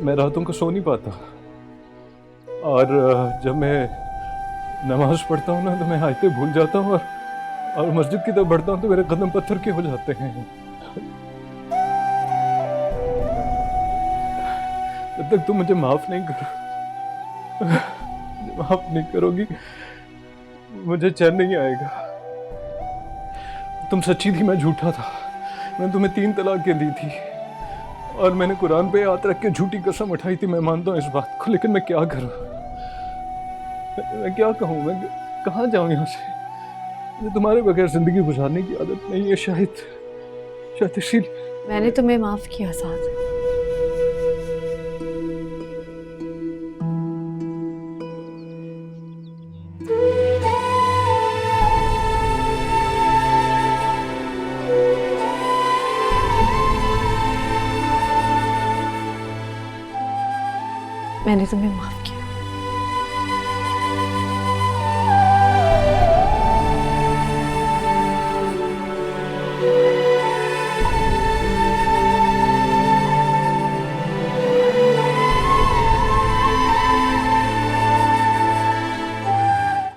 मैं रातों को सो नहीं पाता, और जब मैं नमाज पढ़ता हूँ ना तो मैं आयतें भूल जाता हूँ, और मस्जिद की तरफ बढ़ता हूँ तो मेरे कदम पत्थर के हो जाते हैं। जब तक तुम मुझे माफ नहीं करो, माफ नहीं करोगी, मुझे चैन नहीं आएगा। तुम सच्ची थी, मैं झूठा था। मैंने तुम्हें 3 तलाकें दी थी, और मैंने कुरान पे हाथ रख के झूठी कसम उठाई थी। मैं मानता हूँ इस बात को, लेकिन मैं क्या करूँ? मैं क्या कहूँ? मैं कहाँ जाऊँ यहाँ से? मुझे तुम्हारे बगैर जिंदगी गुजारने की आदत नहीं है, शायद इसीलिए। मैंने तुम्हें माफ किया साथ। मैंने तुम्हें माफ किया।